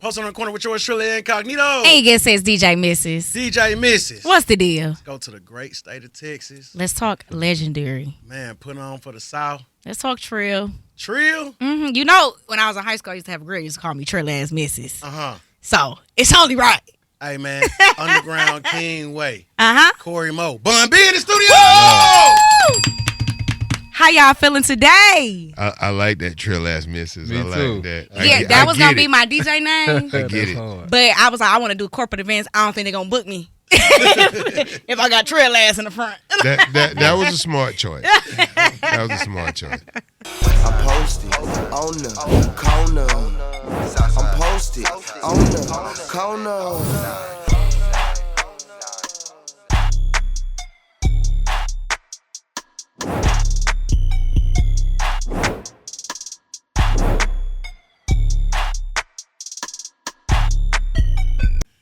Posted on the corner with yours truly incognito. And guess it's DJ Mrs. DJ Mrs. What's the deal? Let's go to the great state of Texas. Let's talk legendary. Man, put on for the South. Let's talk Trill. Trill? Mm-hmm. You know, when I was in high school, I used to have a girl who used to call me Trill ass Mrs. Uh-huh. So, it's only right. Hey, man. Underground King Way. Uh-huh. Corey Mo. Bun B in the studio! How y'all feeling today? I like that Trill ass Mrs. Me I like too. that. Yeah, that was going to be my DJ name. I get it. But I was like, I want to do corporate events. I don't think they're going to book me. If I got Trill ass in the front. That was a smart choice. That was a smart choice. I'm posted on the corner. I'm posted on the corner.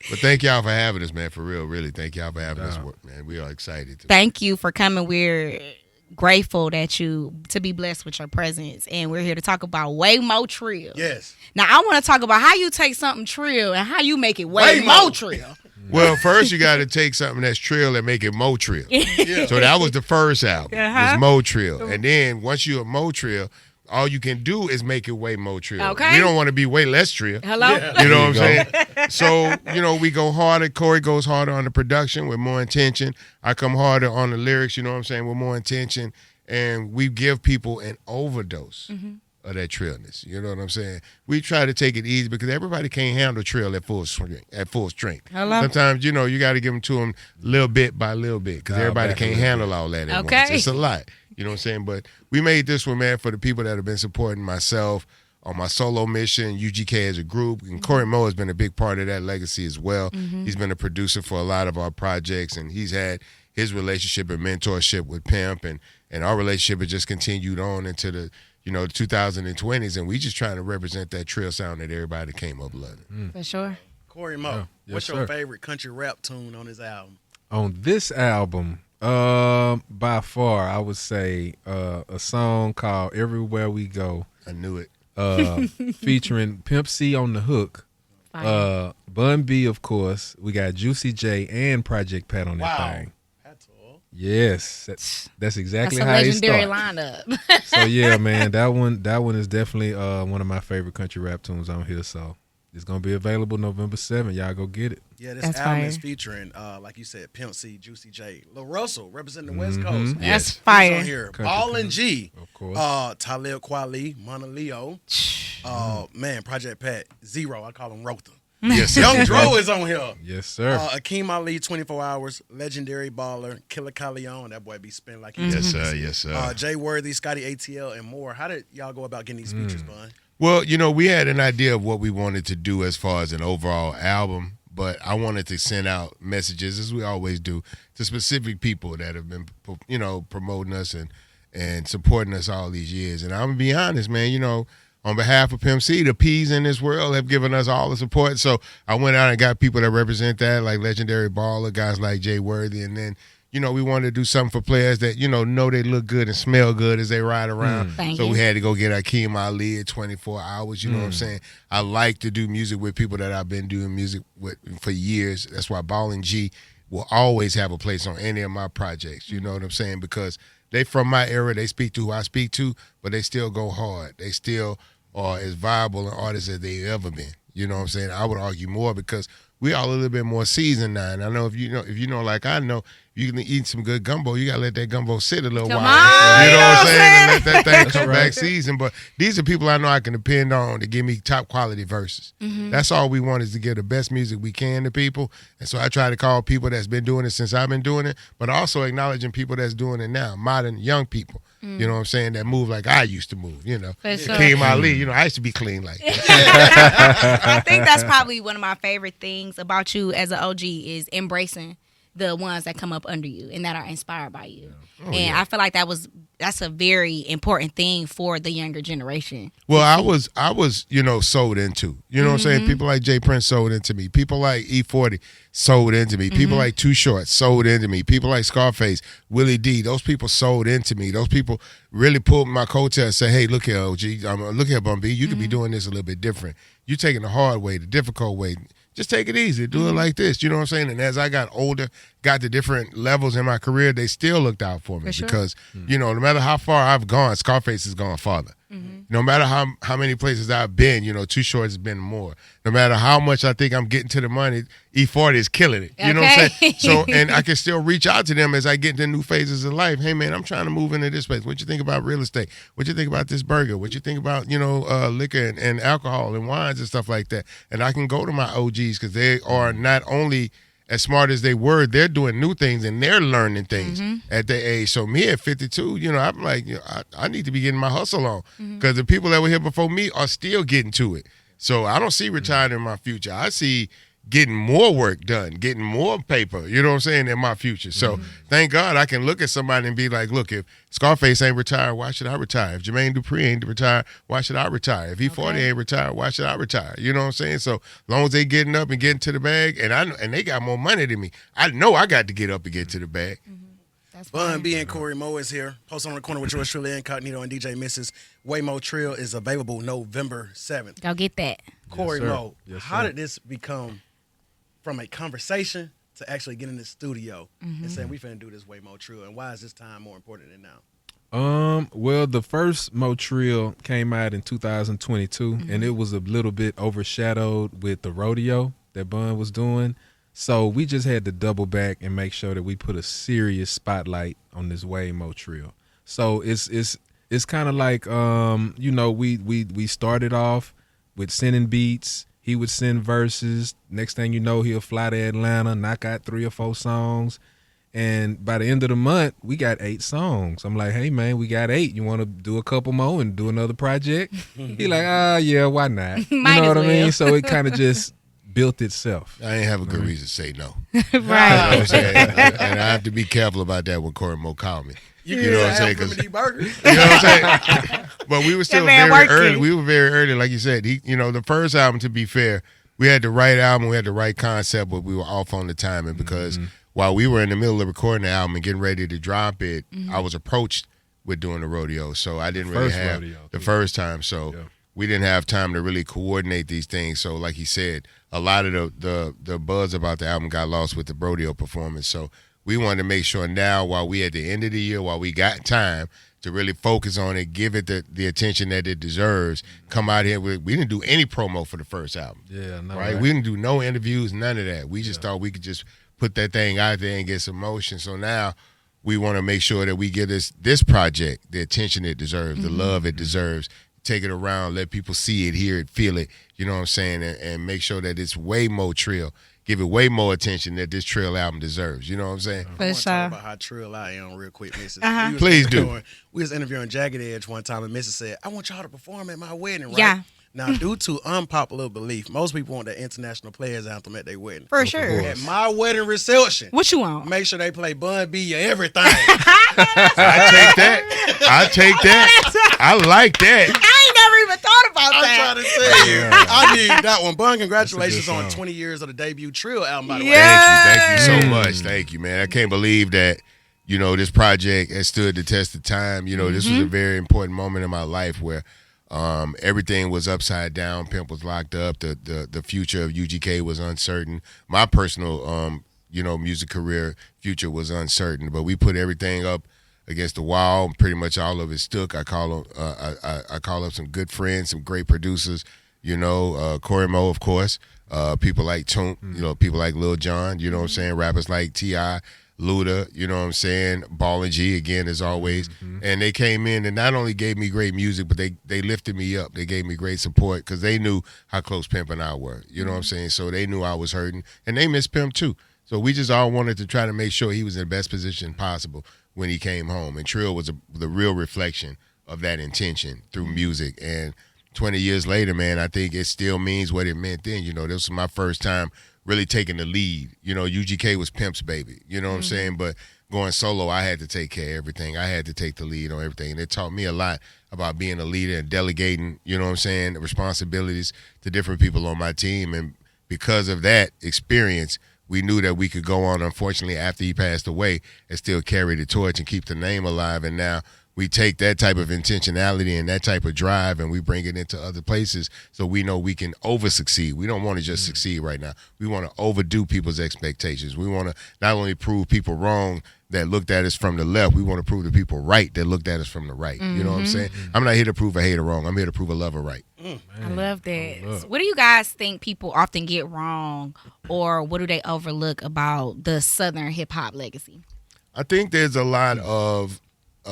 But thank y'all for having us, man. For real, really. Thank y'all for having us, man. We are excited. Thank you for coming. We're grateful to be blessed with your presence, and we're here to talk about way more Trill. Yes. Now I want to talk about how you take something Trill and how you make it way more Trill. Well, first you got to take something that's Trill and make it Mo Trill. Yeah. So that was the first album. Uh-huh. Was Mo Trill, and then once you're Mo Trill, all you can do is make it way Mo Trill. Okay. We don't want to be way less Trill. Hello. Yeah. You know what I'm saying? So, we go harder. Corey goes harder on the production with more intention. I come harder on the lyrics, you know what I'm saying, with more intention. And we give people an overdose of that Trillness. You know what I'm saying? We try to take it easy because everybody can't handle Trill at full strength. Hello. Sometimes, you got to give them to them little bit by little bit because everybody can't handle all that at Okay. once. It's a lot. You know what I'm saying? But we made this one, man, for the people that have been supporting myself on my solo mission, UGK as a group. And Corey Mo has been a big part of that legacy as well. He's been a producer for a lot of our projects, and he's had his relationship and mentorship with Pimp, and our relationship has just continued on into the 2020s, and we just trying to represent that Trill sound that everybody came up loving. For sure. Corey Mo, Yes, what's your sir. favorite country rap tune on this album? On this album, by far, I would say a song called "Everywhere We Go," I knew it. featuring Pimp C on the hook, Bun B, of course. We got Juicy J and Project Pat on that Wow. thing. That's all. Yes, that's exactly That's a how he legendary started. lineup. So yeah, man, that one is definitely one of my favorite country rap tunes on here. So it's gonna be available November 7th. Y'all go get it. Yeah, this That's album fire. is featuring, like you said, Pimp C, Juicy J, Lil Russell representing the West Coast. That's He's fire. on here. Country Ballin' G, Of course. Talib Kweli, Mona Leo, man, Project Pat, Zero, I call him Rotha. Yes, sir. Young Dro is on here. Yes, sir. Akeem Ali, 24 Hours, Legendary Baller, Killer Calion, that boy be spinning like he Yes, sir. Yes, sir. Jay Worthy, Scotty ATL, and more. How did y'all go about getting these features, Bun? Well, we had an idea of what we wanted to do as far as an overall album, but I wanted to send out messages, as we always do, to specific people that have been, promoting us and supporting us all these years. And I'm going to be honest, man, on behalf of Pimp C, the P's in this world have given us all the support. So I went out and got people that represent that, like Legendary Baller, guys like Jay Worthy, and then we wanted to do something for players that, know they look good and smell good as they ride around. Thank So you. we had to go get Akeem Ali at 24 Hours. You know what I'm saying? I like to do music with people that I've been doing music with for years. That's why Ballin' G will always have a place on any of my projects. You know what I'm saying? Because they from my era. They speak to who I speak to, but they still go hard. They still are as viable an artist as they've ever been. You know what I'm saying? I would argue more because we all a little bit more seasoned now. And I know if you know like I know, you can eat some good gumbo, you gotta let that gumbo sit a little Come while. on, You know what I'm saying? And let that thing That's come right. back seasoned. But these are people I know I can depend on to give me top quality verses. That's all we want is to give the best music we can to people. And so I try to call people that's been doing it since I've been doing it, but also acknowledging people that's doing it now, modern young people. You know what I'm saying? That move like I used to move, For sure. Akeem Ali, I used to be clean like that. I think that's probably one of my favorite things about you as an OG is embracing the ones that come up under you and that are inspired by you. I feel like that's a very important thing for the younger generation. Well, I was, sold into. You know what I'm saying? People like Jay Prince sold into me. People like E40 sold into me. People like Too Short sold into me. People like Scarface, Willie D, those people sold into me. Those people really pulled my coattail and said, hey, look here, OG, look here, Bun B, you could be doing this a little bit different. You taking the hard way, the difficult way. Just take it easy. Do it like this. You know what I'm saying? And as I got older, got to different levels in my career, they still looked out for me because, no matter how far I've gone, Scarface has gone farther. No matter how many places I've been, Too Short has been more. No matter how much I think I'm getting to the money, E40 is killing it. You know what I'm saying? So, and I can still reach out to them as I get into new phases of life. Hey, man, I'm trying to move into this place. What you think about real estate? What you think about this burger? What you think about, liquor and alcohol and wines and stuff like that? And I can go to my OGs because they are not only as smart as they were, they're doing new things and they're learning things at their age. So me at 52, I'm like, I need to be getting my hustle on because the people that were here before me are still getting to it. So I don't see retiring in my future. I see getting more work done, getting more paper, you know what I'm saying, in my future. So thank God I can look at somebody and be like, look, if Scarface ain't retired, why should I retire? If Jermaine Dupri ain't retired, why should I retire? If E40 ain't retired, why should I retire? You know what I'm saying? So as long as they getting up and getting to the bag, and they got more money than me, I know I got to get up and get to the bag. Bun B and Corey Mo is here. Post on the corner with yours truly, Incognito and DJ Mrs. Waymo Trill is available November 7th. Go get that. Corey Mo, Yes, how sir. did this become from a conversation to actually getting in the studio and saying we finna do this Waymo Trill, and why is this time more important than now? Well, the first Motrill came out in 2022, and it was a little bit overshadowed with the rodeo that Bun was doing. So we just had to double back and make sure that we put a serious spotlight on this way Motrill. So it's kind of like we started off with sending beats. He would send verses. Next thing you know, he'll fly to Atlanta, knock out 3 or 4 songs. And by the end of the month, we got 8 songs. I'm like, hey, man, we got 8. You want to do a couple more and do another project? He like, yeah, why not? You know what I mean? So it kind of just built itself. I ain't have a good reason to say no. Right. You know what I'm saying? And I have to be careful about that when Corey Mo called me. You know what I'm saying? Burgers. You know what I'm saying? But we were still man very working. early. We were very early, like you said. The first album, to be fair, we had the right album, we had the right concept, but we were off on the timing because while we were in the middle of recording the album and getting ready to drop it, I was approached with doing the rodeo. So I didn't really have the first time. So we didn't have time to really coordinate these things. So like he said, a lot of the buzz about the album got lost with the rodeo performance. So we wanted to make sure now, while we at the end of the year, while we got time to really focus on it, give it the attention that it deserves, come out here with, we didn't do any promo for the first album. Yeah, no, right? We didn't do no interviews, none of that. We just thought we could just put that thing out there and get some motion. So now we want to make sure that we give this project the attention it deserves, the love it deserves. Take it around, let people see it, hear it, feel it, you know what I'm saying, and make sure that it's way more Trill. Give it way more attention that this Trill album deserves. You know what I'm saying? For I want to talk sure. about how Trill I am real quick, Mrs. Please do. We was interviewing Jagged Edge one time, and Mrs. said, I want y'all to perform at my wedding, right? Yeah. Now, due to unpopular belief, most people want the international players anthem at their wedding. For sure. At my wedding reception, What you want? make sure they play Bun B your everything. I take that. I like that. I ain't never even thought about I'm that. trying to tell you. I need that one. Bun, That's congratulations a good on song. 20 years of the debut Trill album, by the way. Thank you so much. Thank you, man. I can't believe that, this project has stood the test of time. This was a very important moment in my life where everything was upside down. Pimp was locked up. The future of UGK was uncertain. My personal, music career future was uncertain. But we put everything up against the wall. Pretty much all of it stuck. I call up some good friends, some great producers. Corey Mo, of course. People like Toomp. People like Lil Jon. You know what I'm saying? Rappers like T.I., Luda, you know what I'm saying? Ball and G, again, as always. And they came in and not only gave me great music, but they lifted me up. They gave me great support because they knew how close Pimp and I were. You know what I'm saying? So they knew I was hurting. And they missed Pimp, too. So we just all wanted to try to make sure he was in the best position possible when he came home. And Trill was the real reflection of that intention through music. And 20 years later, man, I think it still means what it meant then. This was my first time really taking the lead. UGK was Pimp's baby. You know what I'm saying? But going solo, I had to take care of everything. I had to take the lead on everything. And it taught me a lot about being a leader and delegating, you know what I'm saying, responsibilities to different people on my team. And because of that experience, we knew that we could go on, unfortunately, after he passed away and still carry the torch and keep the name alive. And now we take that type of intentionality and that type of drive and we bring it into other places so we know we can over-succeed. We don't want to just succeed right now. We want to overdo people's expectations. We want to not only prove people wrong that looked at us from the left, we want to prove the people right that looked at us from the right. You know what I'm saying? I'm not here to prove a hater wrong. I'm here to prove a lover right. I love that. So what do you guys think people often get wrong, or what do they overlook about the Southern hip-hop legacy? I think there's a lot of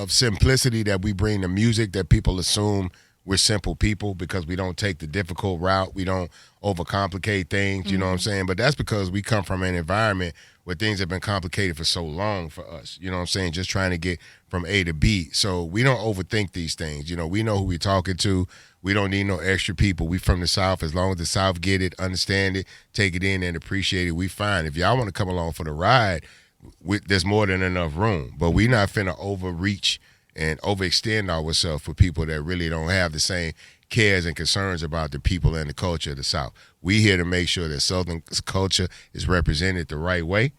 simplicity that we bring to music that people assume we're simple people because we don't take the difficult route. We don't overcomplicate things, you know what I'm saying? But that's because we come from an environment where things have been complicated for so long for us, you know what I'm saying? Just trying to get from A to B. So we don't overthink these things. You know, we know who we're talking to. We don't need no extra people. We from the South. As long as the South get it, understand it, take it in and appreciate it, we fine. If y'all want to come along for the ride, there's more than enough room. But we not finna overreach and overextend ourselves for people that really don't have the same cares and concerns about the people and the culture of the South. We here to make sure that Southern culture is represented the right way.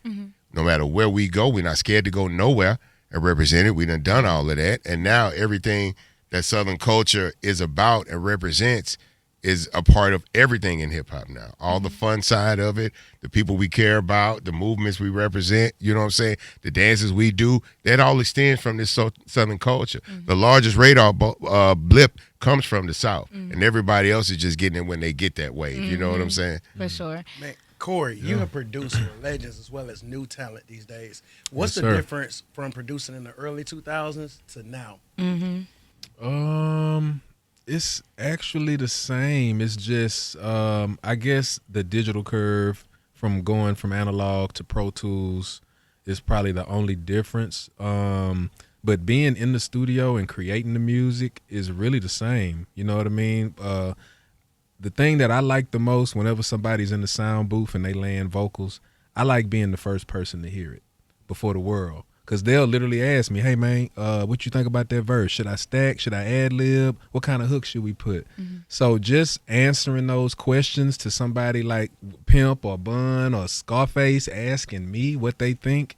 No matter where we go, we're not scared to go nowhere and represent it. We done all of that. And now everything that Southern culture is about and represents is a part of everything in hip-hop now. All the fun side of it, the people we care about, the movements we represent, you know what I'm saying, the dances we do, that all extends from this Southern culture. The largest radar blip comes from the South, and everybody else is just getting it when they get that wave, you know what I'm saying? For sure. Man, Corey, you have produced for legends as well as new talent these days. What's Yes, the sir. difference from producing in the early 2000s to now? It's actually the same. It's just, I guess the digital curve from going from analog to Pro Tools is probably the only difference. But being in the studio and creating the music is really the same. You know what I mean? The thing that I like the most whenever somebody's in the sound booth and they laying vocals, I like being the first person to hear it before the world. Because they'll literally ask me, hey, man, what you think about that verse? Should I stack? Should I ad-lib? What kind of hook should we put? So just answering those questions to somebody like Pimp or Bun or Scarface asking me what they think,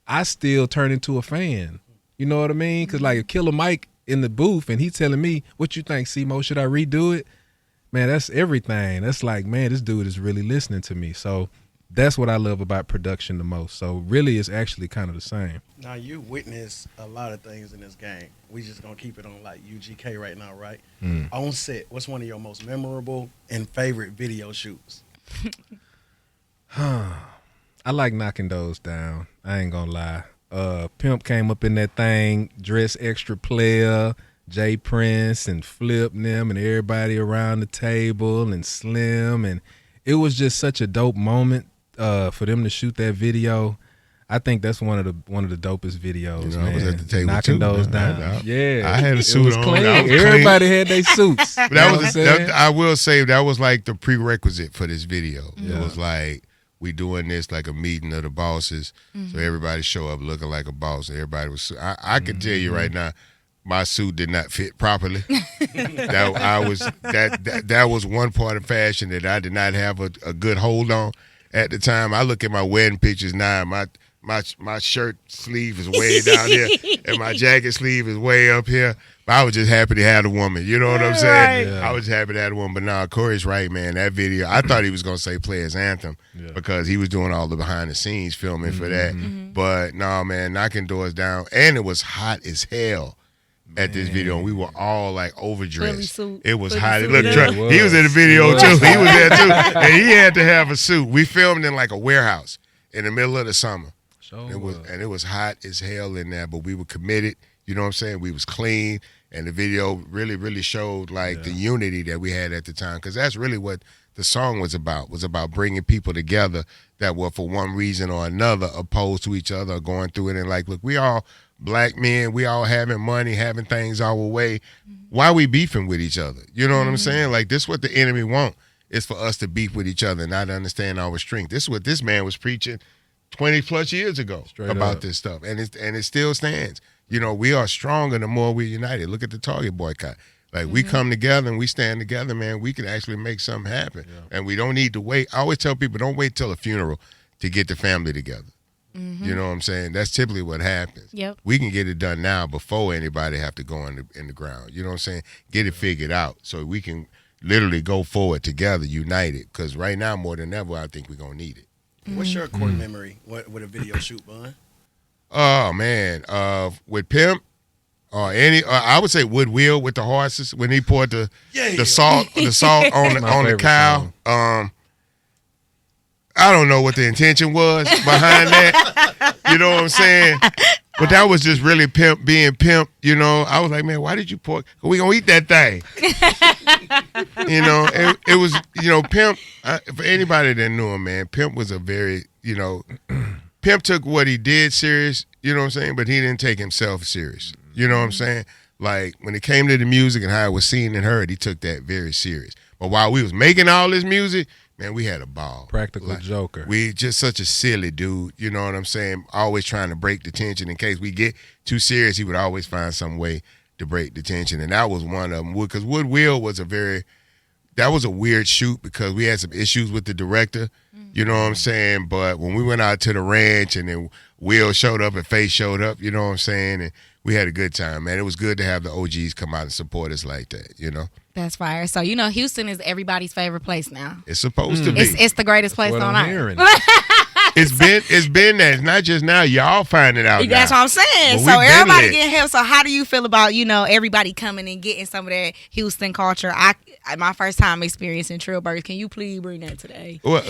I still turn into a fan. You know what I mean? Because like Killer Mike in the booth and he telling me, what you think, C-Mo? Should I redo it? Man, that's everything. That's like, man, this dude is really listening to me. So that's what I love about production the most. So really it's actually kind of the same. Now, you witness a lot of things in this game. We just going to keep it on like UGK right now, right? On set, what's one of your most memorable and favorite video shoots? I like knocking those down. I ain't gonna lie. Pimp came up in that thing, dressed extra player, Jay Prince and Flip and them and everybody around the table and Slim, and it was just such a dope moment for them to shoot that video. I think that's one of the dopest videos. You know, man. I was at the table knocking too, those man. down. Yeah, I had a it suit was on. clean. I was clean. Everybody had their suits. But You know that what I'm was, saying? I will say, that was like the prerequisite for this video. Yeah. It was like, we doing this like a meeting of the bosses, so everybody show up looking like a boss. Everybody was. I can tell you right now, my suit did not fit properly. that was one part of fashion that I did not have a good hold on at the time. I look at my wedding pictures now. My shirt sleeve is way down here, and my jacket sleeve is way up here. But I was just happy to have a woman. You know what I'm saying? Right. Yeah. I was happy to have a woman. But nah, Corey's right, man. That video, I thought he was going to say Players Anthem because he was doing all the behind the scenes filming for that. But nah, man, knocking doors down. And it was hot as hell at this video. And we were all like overdressed. It was hot. Look, he was in the video too. He was there too. And he had to have a suit. We filmed in like a warehouse in the middle of the summer. It was hot as hell in there, but we were committed. You know what I'm saying? We was clean, and the video really, really showed like the unity that we had at the time, because that's really what the song was about bringing people together that were for one reason or another opposed to each other, going through it, and like, look, we all black men, we all having money, having things our way. Why we beefing with each other? You know what I'm saying? Like, this what the enemy want, is for us to beef with each other and not understand our strength. This is what this man was preaching 20 plus years ago about this stuff, and it still stands. You know, we are stronger the more we're united. Look at the Target boycott. Like, we come together and we stand together, man, we can actually make something happen. And we don't need to wait. I always tell people, don't wait till a funeral to get the family together. You know what I'm saying? That's typically what happens. Yep. We can get it done now before anybody have to go in the ground. You know what I'm saying? Get it figured out so we can literally go forward together, united. Because right now, more than ever, I think we're going to need it. What's your core memory with a video shoot, Bun? Oh, man. With Pimp, I would say Woodwill with the horses when he poured the salt on the cow. I don't know what the intention was behind that. You know what I'm saying? But that was just really Pimp being Pimp. You know, I was like, man, why did you pour? We gonna eat that thing. You know, it was, you know, Pimp. For anybody that knew him, man, Pimp was a very, you know, Pimp took what he did serious. You know what I'm saying? But he didn't take himself serious. You know what I'm saying? Like when it came to the music and how it was seen and heard, he took that very serious. But while we was making all this music, man, we had a ball. Practical joker. We just such a silly dude, you know what I'm saying? Always trying to break the tension. In case we get too serious, he would always find some way to break the tension. And that was one of them. Because Woodwill was that was a weird shoot because we had some issues with the director, you know what I'm saying? But when we went out to the ranch and then Will showed up and Faith showed up, you know what I'm saying? And we had a good time, man. It was good to have the OGs come out and support us like that, you know? That's fire. So, you know, Houston is everybody's favorite place now. It's supposed to be. It's the greatest place What on I'm earth. hearing. It's been that. It's not just now. Y'all find it out That's now. what I'm saying. But So we've been everybody lit. getting help. So how do you feel about, you know, everybody coming and getting some of that Houston culture? My first time experiencing Trill Burgers. Can you please bring that today? Well,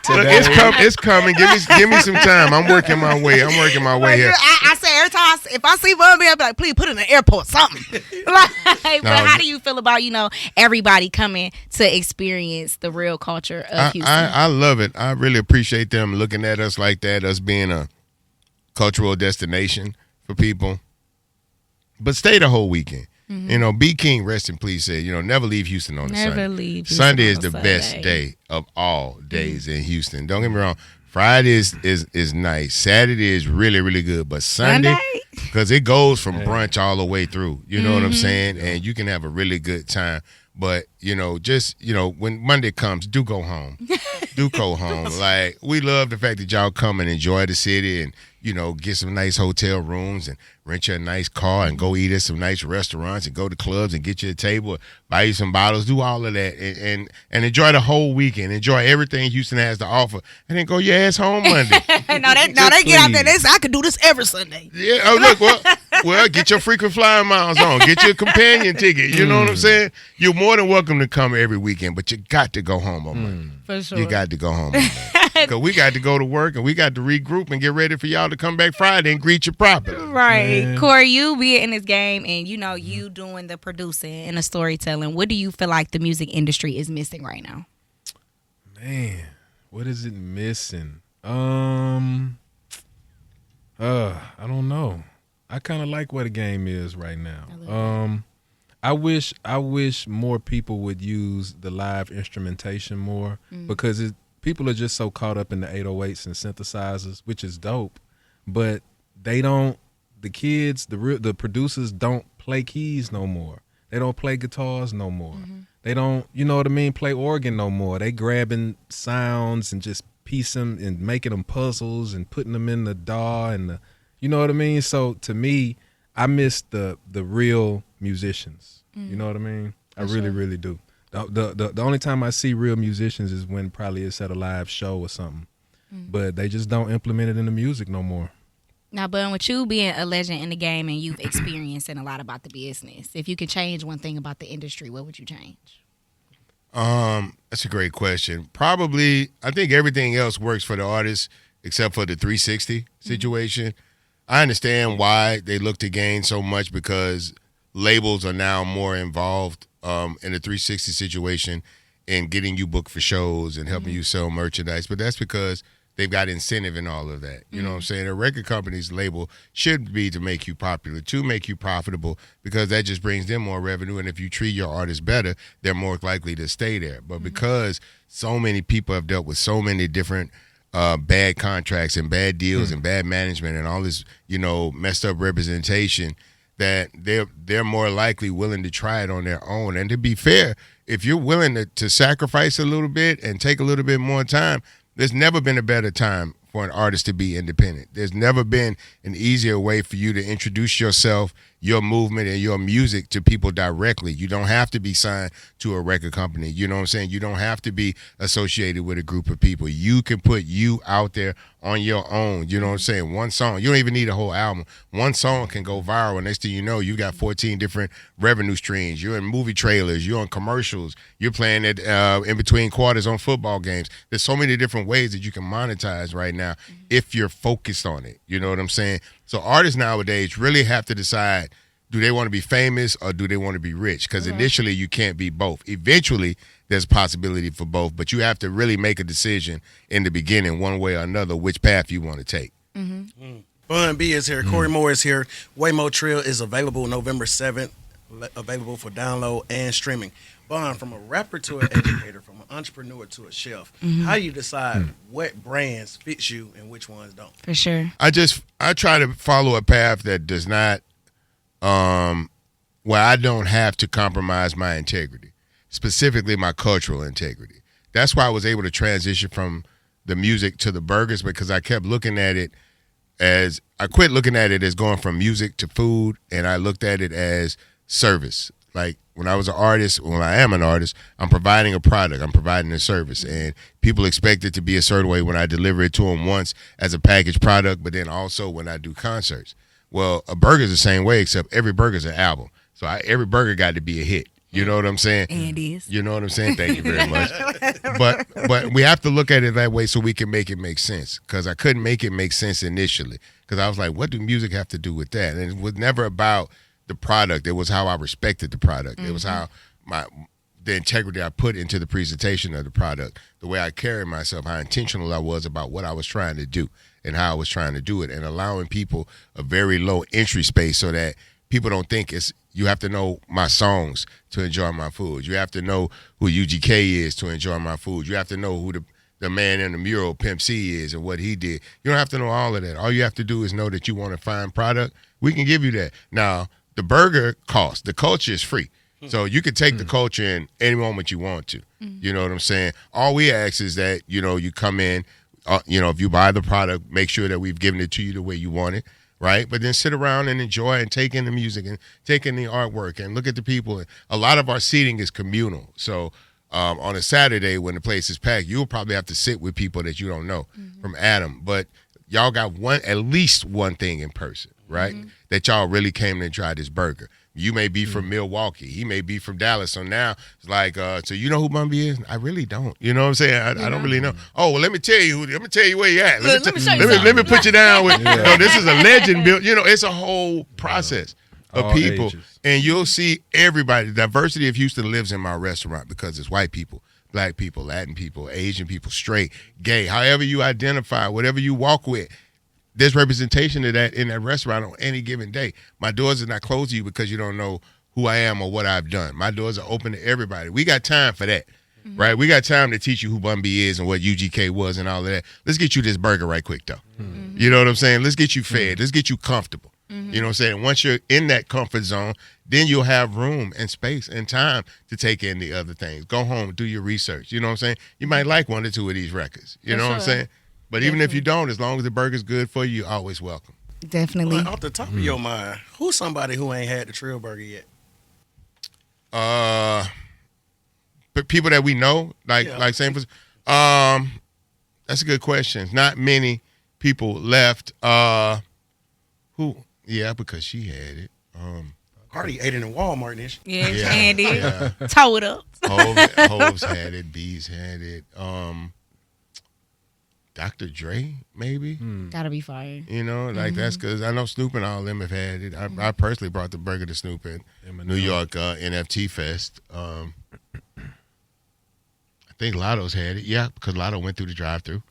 Today. it's coming. Give me some time. I'm working my way here. I say every time if I see Bun B, I'll be like, please put it in the airport, something. But how do you feel about, you know, everybody coming to experience the real culture of Houston? I love it. I really appreciate them looking at us like that, us being a cultural destination for people. But stay the whole weekend. You know, B. King, rest in peace, said, you know, never leave Houston on a Sunday. Never leave Houston Sunday on is a the Sunday. best day of all days in Houston. Don't get me wrong. Friday is nice. Saturday is really, really good. But Sunday, because it goes from brunch all the way through. You know what I'm saying? And you can have a really good time. But, you know, just, you know, when Monday comes, do go home. Do go home. Like, we love the fact that y'all come and enjoy the city and, you know, get some nice hotel rooms and rent you a nice car and go eat at some nice restaurants and go to clubs and get you a table, buy you some bottles, do all of that and enjoy the whole weekend. Enjoy everything Houston has to offer. And then go your ass home Monday. no, they get out there. They say, I could do this every Sunday. Yeah, oh, look, well, get your frequent flyer miles on. Get your companion ticket. You know what I'm saying? You're more than welcome to come every weekend, but you got to go home on Monday. For sure. You got to go home on Monday. Because we got to go to work and we got to regroup and get ready for y'all to come back Friday and greet you properly. Right. Man. Corey, you being in this game and, you know, you doing the producing and the storytelling, what do you feel like the music industry is missing right now? Man, what is it missing? I don't know. I kind of like what the game is right now. I wish more people would use the live instrumentation more because people are just so caught up in the 808s and synthesizers, which is dope, but they don't. The kids, the producers don't play keys no more. They don't play guitars no more. They don't, you know what I mean, play organ no more. They grabbing sounds and just piecing and making them puzzles and putting them in the DAW and the, you know what I mean? So to me, I miss the real musicians. You know what I mean? I really, really do. The only time I see real musicians is when probably it's at a live show or something. But they just don't implement it in the music no more. Now, Bun, with you being a legend in the game and you've experienced a lot about the business, if you could change one thing about the industry, what would you change? That's a great question. Probably, I think everything else works for the artist except for the 360 situation. I understand why they look to gain so much because labels are now more involved in the 360 situation in getting you booked for shows and helping you sell merchandise. But that's because they've got incentive in all of that. You know what I'm saying? A record company's label should be to make you popular, to make you profitable, because that just brings them more revenue. And if you treat your artist better, they're more likely to stay there. But because so many people have dealt with so many different bad contracts and bad deals and bad management and all this, you know, messed up representation, that they're more likely willing to try it on their own. And to be fair, if you're willing to sacrifice a little bit and take a little bit more time, there's never been a better time for an artist to be independent. There's never been an easier way for you to introduce yourself, your movement, and your music to people directly. You don't have to be signed to a record company. You know what I'm saying? You don't have to be associated with a group of people. You can put you out there on your own. You know what I'm saying? One song. You don't even need a whole album. One song can go viral. Next thing you know, you got 14 different revenue streams. You're in movie trailers. You're on commercials. You're playing it in between quarters on football games. There's so many different ways that you can monetize right now if you're focused on it. You know what I'm saying? So artists nowadays really have to decide, do they want to be famous or do they want to be rich? Because initially you can't be both. Eventually there's a possibility for both, but you have to really make a decision in the beginning, one way or another, which path you want to take. Bun B is here. Corey Moore is here. Waymo Trill is available November 7th, available for download and streaming. Bun, from a rapper to an educator, from an entrepreneur to a chef, how you decide what brands fit you and which ones don't? For sure. I try to follow a path that does not, where I don't have to compromise my integrity, specifically my cultural integrity. That's why I was able to transition from the music to the burgers, because I kept looking at it as, I quit looking at it as going from music to food, and I looked at it as service. Like when I was an artist, when I am an artist, I'm providing a product, I'm providing a service, and people expect it to be a certain way when I deliver it to them once as a packaged product, but then also when I do concerts. Well, a burger's the same way, except every burger's an album. So every burger got to be a hit. You know what I'm saying? And is. You know what I'm saying? Thank you very much. But we have to look at it that way so we can make it make sense, because I couldn't make it make sense initially, because I was like, what do music have to do with that? And it was never about the product. It was how I respected the product. It was how the integrity I put into the presentation of the product, the way I carried myself, how intentional I was about what I was trying to do and how I was trying to do it, and allowing people a very low entry space so that people don't think you have to know my songs to enjoy my food. You have to know who UGK is to enjoy my food. You have to know who the man in the mural, Pimp C, is and what he did. You don't have to know all of that. All you have to do is know that you want a fine product. We can give you that. Now, the burger costs. The culture is free. So you can take the culture in any moment you want to. You know what I'm saying? All we ask is that, you come in, if you buy the product, make sure that we've given it to you the way you want it, right? But then sit around and enjoy and take in the music and take in the artwork and look at the people. A lot of our seating is communal. So on a Saturday when the place is packed, you'll probably have to sit with people that you don't know from Adam. But y'all got at least one thing in person, right? That y'all really came and tried this burger. You may be from Milwaukee. He may be from Dallas. So now it's like, so you know who Bun B is? I really don't. You know what I'm saying? I don't really know. Oh, well, let me tell you where you at. Let me put you down with, this is a legend built. It's a whole process of people. Ages. And you'll see everybody. The diversity of Houston lives in my restaurant because it's white people, black people, Latin people, Asian people, straight, gay, however you identify, whatever you walk with. There's representation of that in that restaurant on any given day. My doors are not closed to you because you don't know who I am or what I've done. My doors are open to everybody. We got time for that, right? We got time to teach you who Bun B is and what UGK was and all of that. Let's get you this burger right quick, though. You know what I'm saying? Let's get you fed. Let's get you comfortable. You know what I'm saying? Once you're in that comfort zone, then you'll have room and space and time to take in the other things. Go home, do your research. You know what I'm saying? You might like one or two of these records. You know what I'm saying? But even if you don't, as long as the burger's good for you, you're always welcome. Definitely. Well, off the top of your mind, who's somebody who ain't had the Trill burger yet? But people that we know, like same. That's a good question. Not many people left. Who? Yeah, because she had it. Cardi ate it in Walmart, didn't she? Yeah, Andy. Yeah. Toe it up. Hoves had it. Bees had it. Dr. Dre, maybe. Gotta be fire. That's because I know Snoop and all of them have had it. I personally brought the burger to Snoop at New York NFT Fest. I think Lotto's had it. Yeah, because Lotto went through the drive-thru,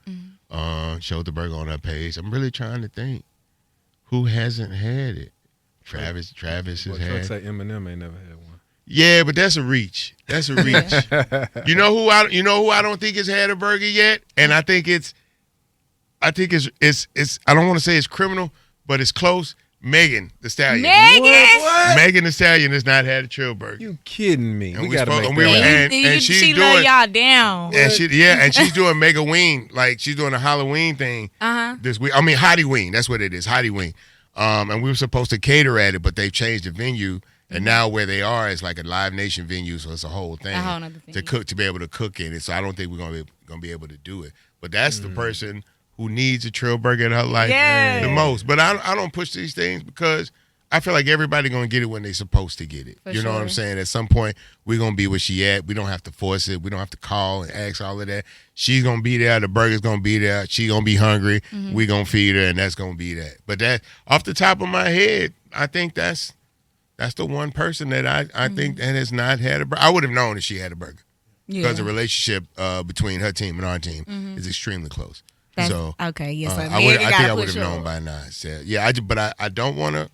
showed the burger on her page. I'm really trying to think who hasn't had it. Travis has had it. Say Eminem ain't never had one. Yeah, but that's a reach. You know who I don't think has had a burger yet, and I think it's I don't want to say it's criminal, but it's close. Megan the Stallion. Megan. Megan the Stallion has not had a Trill burger. You kidding me? And we gotta make and that. she's she doing love y'all down. and she's doing Mega Ween, like she's doing a Halloween thing this week. I mean Hottie Ween, that's what it is, Hottie Ween. And we were supposed to cater at it, but they've changed the venue, and now where they are is like a Live Nation venue, so it's a whole thing, nother thing. to be able to cook in it. So I don't think we're gonna be able to do it. But that's the person who needs a Trill burger in her life the most. But I don't push these things because I feel like everybody gonna get it when they're supposed to get it. For you know what I'm sure. saying? At some point, we're gonna be where she at. We don't have to force it. We don't have to call and ask all of that. She's gonna be there. The burger's gonna be there. She gonna be hungry. We gonna feed her, and that's gonna be that. But that, off the top of my head, I think that's the one person that I think that has not had a burger. I would have known if she had a burger because the relationship between her team and our team is extremely close. Okay, yes. So I think I would have known by now. So, yeah, but I don't want to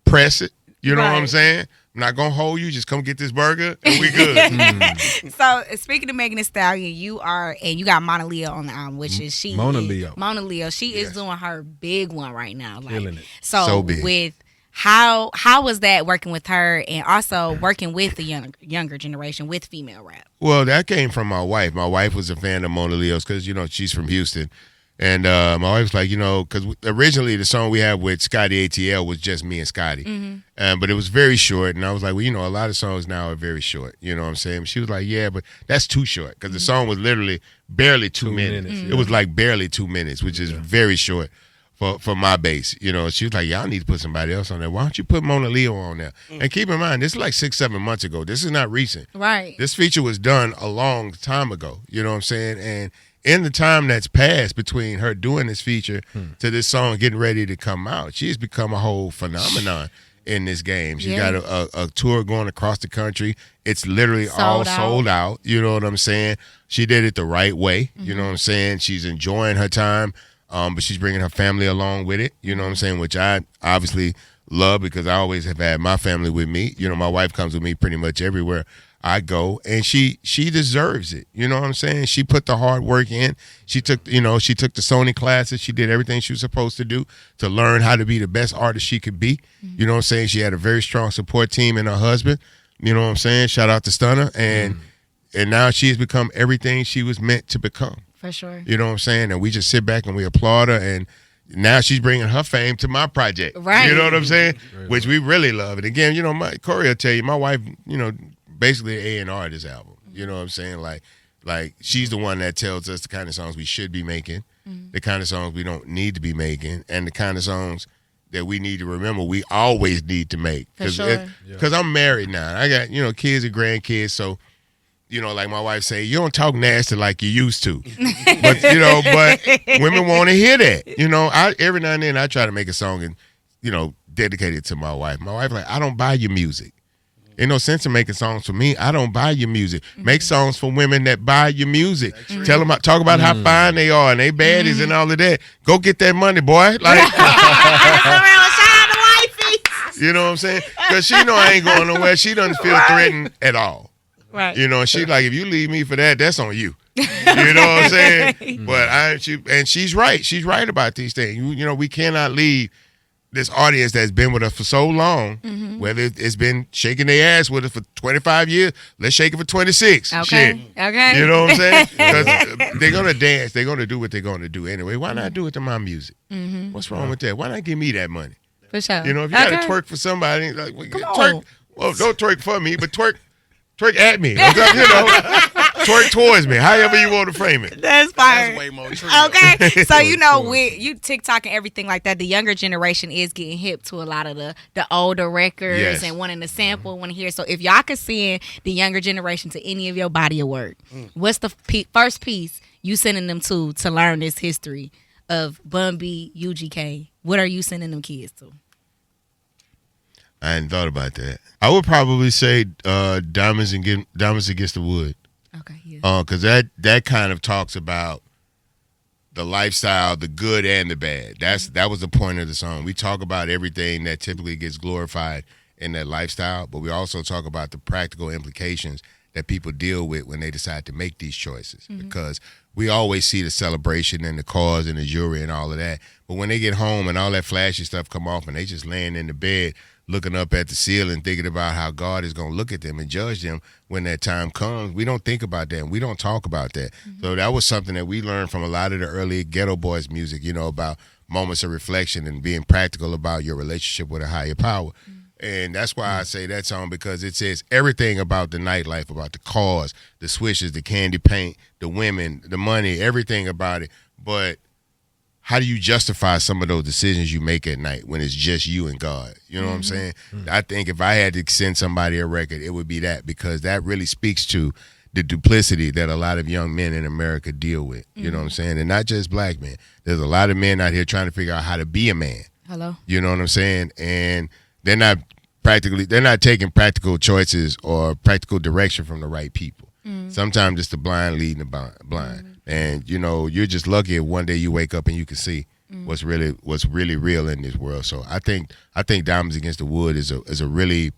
press it. You know what I'm saying? I'm not gonna hold you. Just come get this burger and we good. So speaking of Megan Thee Stallion, you got Mona Leo on the album, which is Mona Leo. Mona Leo. She is doing her big one right now. Like, Killing it. So big. with how was that working with her and also working with the younger generation with female rap? Well, that came from my wife. My wife was a fan of Mona Leo's because, she's from Houston. And my wife was like, because originally the song we had with Scotty ATL was just me and Scotty. But it was very short. And I was like, well, a lot of songs now are very short. You know what I'm saying? She was like, yeah, but that's too short because the song was literally barely 2 minutes. It was like barely 2 minutes, which is very short for my base. She was like, y'all need to put somebody else on there. Why don't you put Mona Leo on there? And keep in mind, this is like 6-7 months ago. This is not recent. Right. This feature was done a long time ago. You know what I'm saying? And in the time that's passed between her doing this feature to this song getting ready to come out, she's become a whole phenomenon in this game. She's got a tour going across the country. It's literally all sold out. You know what I'm saying? She did it the right way. You know what I'm saying? She's enjoying her time, but she's bringing her family along with it. You know what I'm saying? Which I obviously love because I always have had my family with me. My wife comes with me pretty much everywhere I go, and she deserves it. You know what I'm saying? She put the hard work in. She took the Sony classes. She did everything she was supposed to do to learn how to be the best artist she could be. You know what I'm saying? She had a very strong support team in her husband. You know what I'm saying? Shout out to Stunner. And now she's become everything she was meant to become. For sure. You know what I'm saying? And we just sit back and we applaud her, and now she's bringing her fame to my project. Right. You know what I'm saying? Which we really love. And again, Corey will tell you, my wife, basically A&R this album. You know what I'm saying? Like she's the one that tells us the kind of songs we should be making, the kind of songs we don't need to be making, and the kind of songs that we need to remember we always need to make. Because I'm married now. I got, kids and grandkids, so like my wife say, you don't talk nasty like you used to. But women want to hear that. Every now and then I try to make a song and, dedicate it to my wife. My wife like, I don't buy your music. Ain't no sense in making songs for me. I don't buy your music. Make songs for women that buy your music. Tell them, talk about how fine they are and they baddies and all of that. Go get that money, boy. Like, you know what I'm saying? Because she know I ain't going nowhere. She doesn't feel threatened at all. Right. She like, if you leave me for that, that's on you. You know what I'm saying? But she's right. She's right about these things. We cannot leave this audience that's been with us for so long, whether it's been shaking their ass with us for 25 years, let's shake it for 26. Okay. Shit. Okay. You know what I'm saying? Because they're going to dance. They're going to do what they're going to do anyway. Why not do it to my music? What's wrong with that? Why not give me that money? For sure. If you got to twerk for somebody, like, twerk. Well, don't twerk for me, but twerk at me. Twerk towards me. However you want to frame it. That's fire. That's way more true. Okay. So, with you TikTok and everything like that, the younger generation is getting hip to a lot of the older records and wanting to sample, want to hear. So if y'all could send the younger generation to any of your body of work, what's the first piece you sending them to learn this history of Bun B, UGK? What are you sending them kids to? I hadn't thought about that. I would probably say Diamonds Against the Wood. Okay, yeah. Because that kind of talks about the lifestyle, the good and the bad. That was the point of the song. We talk about everything that typically gets glorified in that lifestyle, but we also talk about the practical implications that people deal with when they decide to make these choices. Because we always see the celebration and the cars and the jewelry and all of that. But when they get home and all that flashy stuff come off and they just laying in the bed looking up at the ceiling thinking about how God is going to look at them and judge them when that time comes, we don't think about that and we don't talk about that. So that was something that we learned from a lot of the early Ghetto Boys music, you know, about moments of reflection and being practical about your relationship with a higher power. And that's why I say that song, because it says everything about the nightlife, about the cars, the swishes, the candy paint, the women, the money, everything about it. But how do you justify some of those decisions you make at night when it's just you and God? You know what I'm saying? I think if I had to send somebody a record, it would be that, because that really speaks to the duplicity that a lot of young men in America deal with. You know what I'm saying? And not just black men. There's a lot of men out here trying to figure out how to be a man. Hello. You know what I'm saying? And they're not taking practical choices or practical direction from the right people. Sometimes it's the blind leading the blind. And you know, you're just lucky if one day you wake up and you can see what's really real in this world. So I think Diamonds Against the Wood is a really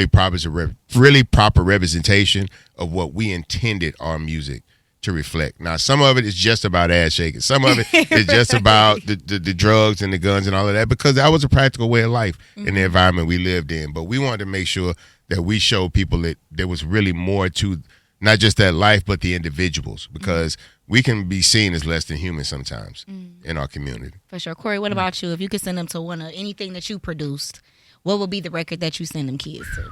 proper representation of what we intended our music to reflect. Now, some of it is just about ass shaking. Some of it is just about the drugs and the guns and all of that, because that was a practical way of life in the environment we lived in. But we wanted to make sure that we showed people that there was really more to not just that life, but the individuals, because we can be seen as less than human sometimes in our community. For sure. Corey, what about you? If you could send them to anything that you produced, what would be the record that you send them kids to?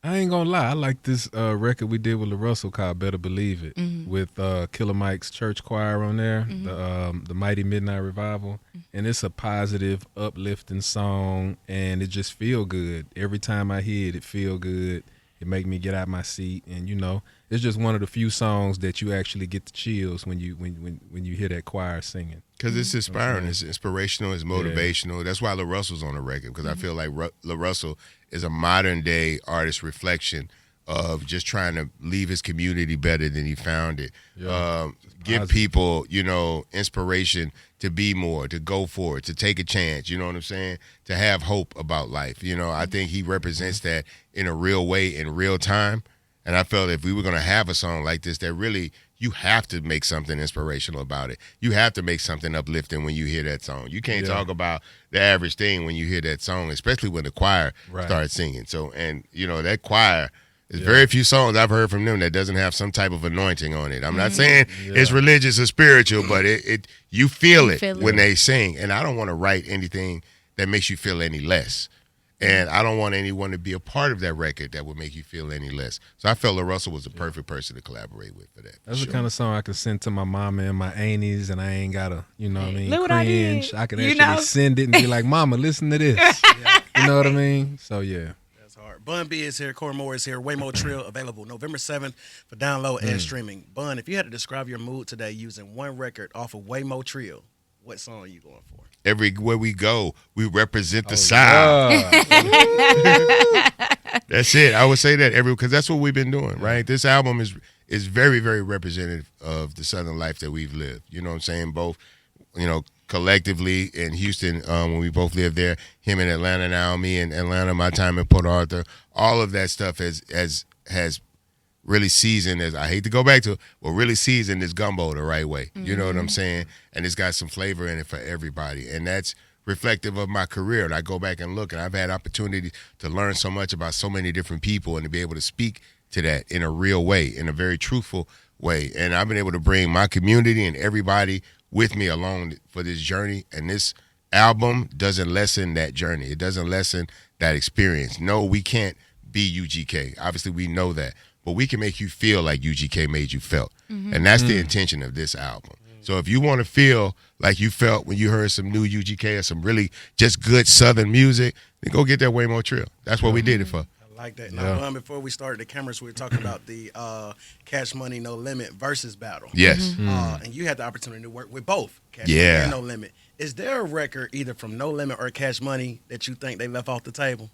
I ain't gonna lie. I like this record we did with LaRussell called "Better Believe It" with Killer Mike's church choir on there, the Mighty Midnight Revival, and it's a positive, uplifting song, and it just feel good every time I hear it. It feel good. It make me get out my seat, and you know, it's just one of the few songs that you actually get the chills when you hear that choir singing. Because it's inspiring, it's inspirational, it's motivational. That's why LaRussell's on the record, because I feel like LaRussell is a modern day artist reflection of just trying to leave his community better than he found it. Give people, you know, inspiration to be more, to go for it, to take a chance, you know what I'm saying? To have hope about life. You know, I think he represents that in a real way, in real time. And I felt if we were going to have a song like this, that really, you have to make something inspirational about it. You have to make something uplifting when you hear that song. You can't talk about the average thing when you hear that song, especially when the choir starts singing. So, and, you know, that choir, there's very few songs I've heard from them that doesn't have some type of anointing on it. I'm not saying it's religious or spiritual, but you feel it when they sing. And I don't want to write anything that makes you feel any less. And I don't want anyone to be a part of that record that would make you feel any less. So I felt LaRussell was the perfect person to collaborate with for that. That's the kind of song I could send to my mama and my aunties, and I ain't gotta, you know what I mean, Look what cringe. I can did. actually send it and be like, "Mama, listen to this." You know what I mean? So yeah. That's hard. Bun B is here. Corey Moore is here. Way More Trill available November 7th for download and streaming. Bun, if you had to describe your mood today using one record off of Way More Trill, what song are you going for? Everywhere we go, we represent the South. That's it. I would say that because that's what we've been doing, right? This album is very, very representative of the Southern life that we've lived. You know what I'm saying? Both, you know, collectively in Houston, when we both lived there, him in Atlanta now, me in Atlanta, my time in Port Arthur, all of that stuff has really seasoned, as I hate to go back to it, but really seasoned this gumbo the right way. You know what I'm saying? And it's got some flavor in it for everybody. And that's reflective of my career. And I go back and look, and I've had opportunity to learn so much about so many different people and to be able to speak to that in a real way, in a very truthful way. And I've been able to bring my community and everybody with me along for this journey. And this album doesn't lessen that journey. It doesn't lessen that experience. No, we can't be UGK. Obviously, we know that. But we can make you feel like UGK made you felt. And that's the intention of this album. So if you want to feel like you felt when you heard some new UGK or some really just good Southern music, then go get that Way More Trill. That's what we did it for. I like that. Now, before we started the cameras, we were talking about the Cash Money No Limit versus battle. Yes. And you had the opportunity to work with both Cash Money and No Limit. Is there a record either from No Limit or Cash Money that you think they left off the table?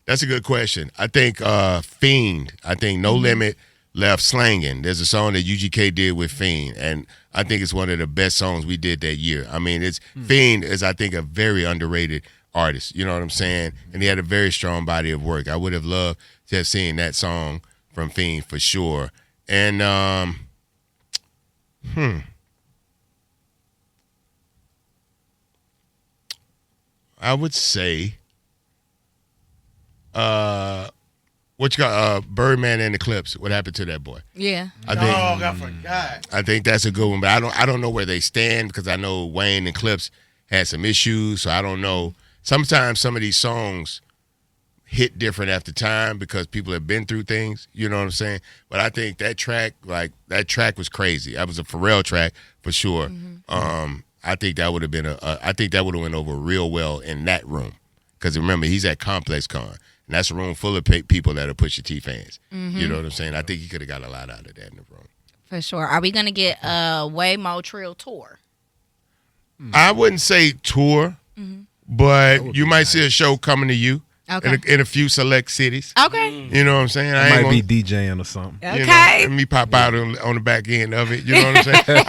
That's a good question. I think Fiend. I think No Limit left slanging. There's a song that UGK did with Fiend, and I think it's one of the best songs we did that year. I mean, Fiend is, I think, a very underrated artist. You know what I'm saying? And he had a very strong body of work. I would have loved to have seen that song from Fiend for sure. And I would say what you got, Birdman and the Clips. What happened to that boy? Yeah. I forgot. I think that's a good one, but I don't know where they stand because I know Wayne and Clips had some issues, so I don't know. Sometimes some of these songs hit different after time because people have been through things, you know what I'm saying? But I think that track was crazy. That was a Pharrell track for sure. I think that would have been I think that would have went over real well in that room. Because remember, he's at Complex Con, and that's a room full of people that are Pusha T fans. You know what I'm saying? I think he could have got a lot out of that in the room. For sure. Are we gonna get a Waymo Trill tour? I wouldn't say tour, but you might see a show coming to you in a few select cities. Okay. You know what I'm saying? I might be DJing or something. Okay. You know, and me pop out on the back end of it. You know what I'm saying?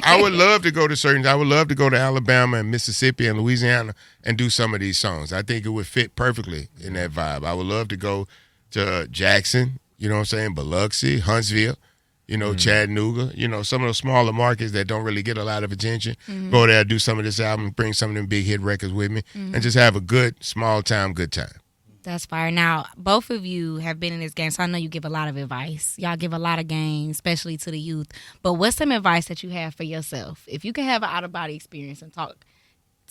I would love to go to certain. I would love to go to Alabama and Mississippi and Louisiana and do some of these songs. I think it would fit perfectly in that vibe. I would love to go to Jackson. You know what I'm saying? Biloxi, Huntsville. You know, Chattanooga. You know, some of those smaller markets that don't really get a lot of attention. Go there, do some of this album, bring some of them big hit records with me, and just have a good small time, good time. That's fire. Now, both of you have been in this game, so I know you give a lot of advice. Y'all give a lot of game, especially to the youth. But what's some advice that you have for yourself? If you could have an out-of-body experience and talk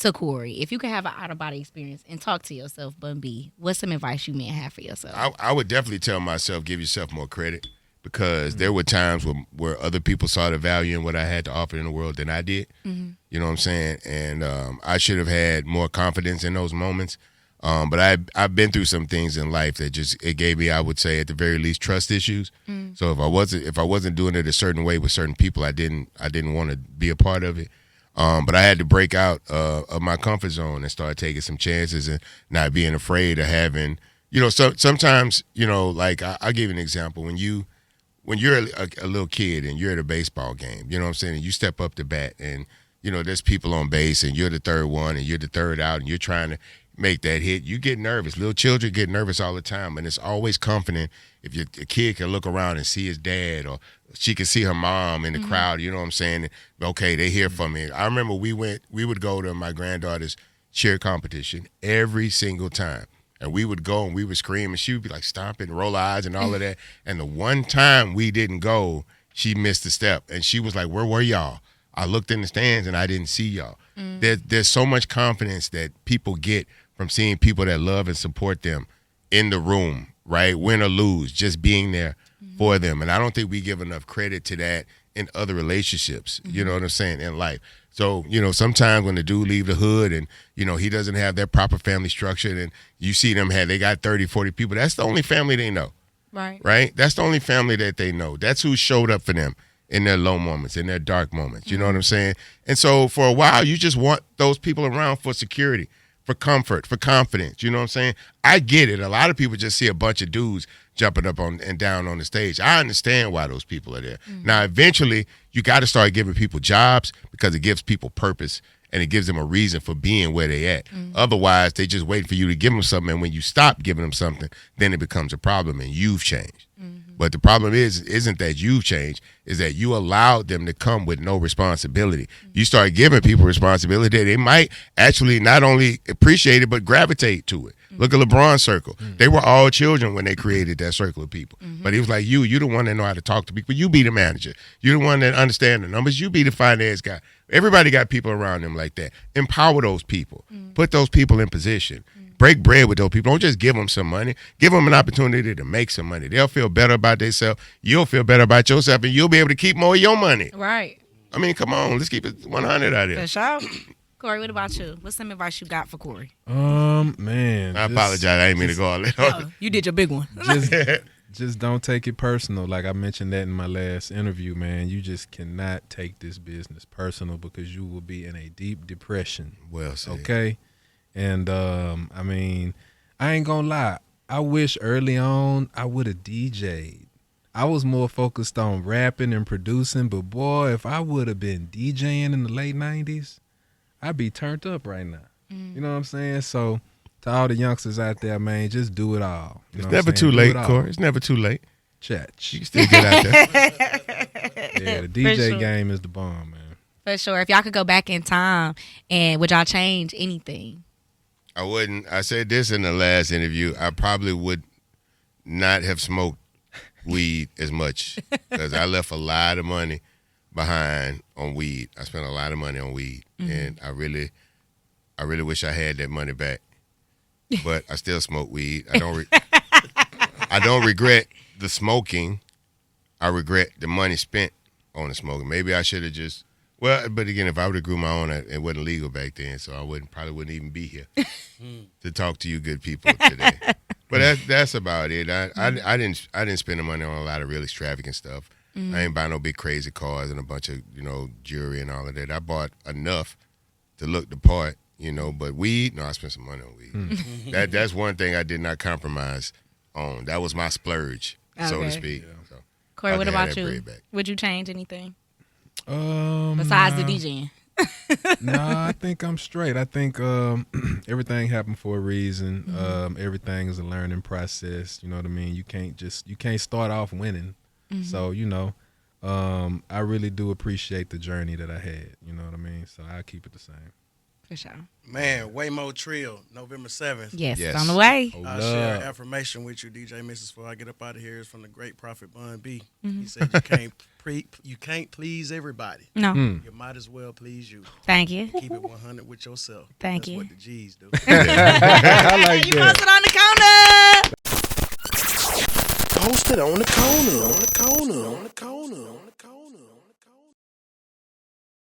to Corey, if you could have an out-of-body experience and talk to yourself, Bun B, what's some advice you may have for yourself? I would definitely tell myself, give yourself more credit, because there were times where other people saw the value in what I had to offer in the world than I did. You know what I'm saying? And I should have had more confidence in those moments. But I've been through some things in life that it gave me, I would say, at the very least, trust issues. So if I wasn't doing it a certain way with certain people, I didn't want to be a part of it. But I had to break out of my comfort zone and start taking some chances and not being afraid of having, you know, sometimes, you know, like I'll give you an example. When you're a little kid and you're at a baseball game, you know what I'm saying, and you step up to bat and, you know, there's people on base and you're the third one and you're the third out and you're trying to make that hit, you get nervous. Little children get nervous all the time, and it's always comforting if a kid can look around and see his dad, or she can see her mom in the crowd, you know what I'm saying? Okay, they hear from me. I remember we would go to my granddaughter's cheer competition every single time. And we would go and we would scream and she would be like stomping, roll eyes and all of that. And the one time we didn't go, she missed a step. And she was like, "Where were y'all?" I looked in the stands and I didn't see y'all. There's so much confidence that people get from seeing people that love and support them in the room, right? Win or lose, just being there for them. And I don't think we give enough credit to that in other relationships, you know what I'm saying, in life. So, you know, sometimes when the dude leave the hood and, you know, he doesn't have that proper family structure, and you see them they got 30, 40 people, that's the only family they know. Right? That's the only family that they know. That's who showed up for them in their low moments, in their dark moments. You know what I'm saying? And so for a while, you just want those people around for security, for comfort, for confidence. You know what I'm saying? I get it. A lot of people just see a bunch of dudes jumping up on and down on the stage. I understand why those people are there. Now, eventually, you got to start giving people jobs because it gives people purpose and it gives them a reason for being where they at. Otherwise, they just wait for you to give them something, and when you stop giving them something, then it becomes a problem and you've changed. But the problem isn't that you've changed, is that you allowed them to come with no responsibility. You start giving people responsibility, they might actually not only appreciate it, but gravitate to it. Look at LeBron's circle. They were all children when they created that circle of people. But he was like, you're the one that know how to talk to people. You be the manager. You're the one that understand the numbers. You be the finance guy. Everybody got people around them like that. Empower those people. Put those people in position. Break bread with those people. Don't just give them some money. Give them an opportunity to make some money. They'll feel better about themselves. You'll feel better about yourself, and you'll be able to keep more of your money. Right. I mean, come on. Let's keep it 100 out here. For sure. Corey, what about you? What's some advice you got for Corey? Man. I apologize. I didn't mean to go all that. Oh, you did your big one. Just don't take it personal. Like I mentioned that in my last interview, man. You just cannot take this business personal because you will be in a deep depression. Well said. Okay? And, I mean, I ain't gonna lie. I wish early on I would have DJ'd. I was more focused on rapping and producing, but boy, if I would have been DJing in the late 90s, I'd be turned up right now. You know what I'm saying? So to all the youngsters out there, man, just do it all. You know It's never too late, Corey. It's never too late. Chat. You can still get out there. Yeah, the DJ sure. game is the bomb, man. For sure. If y'all could go back in time, and would y'all change anything? I wouldn't. I said this in the last interview. I probably would not have smoked weed as much because I left a lot of money behind on weed. I spent a lot of money on weed, and I really wish I had that money back. But I still smoke weed. I don't regret the smoking. I regret the money spent on the smoking. Maybe I should have just. Well, but again, if I would have grew my own, it wasn't legal back then, so I probably wouldn't even be here to talk to you good people today. But that's about it. I didn't spend the money on a lot of really extravagant stuff. I ain't buy no big crazy cars and a bunch of jewelry and all of that. I bought enough to look the part, But weed, no, I spent some money on weed. That's one thing I did not compromise on. That was my splurge, so to speak. Yeah. So Corey, what about you? Would you change anything? Besides the DJing? Nah, I think I'm straight. I think everything happened for a reason. Everything is a learning process. You know what I mean? You can't start off winning. So, I really do appreciate the journey that I had. You know what I mean? So I keep it the same. For sure. Man, Waymo Trill, November 7th. Yes, it's on the way. I'll share affirmation with you, DJ Mrs. Before I get up out of here. It's from the great prophet Bun B. He said you can't please everybody. No. You might as well please you. Thank you. Keep it 100 with yourself. Thank That's you. what the G's do. I like You that. posted on the corner. Posted on the corner. On the corner. On the corner. On the corner.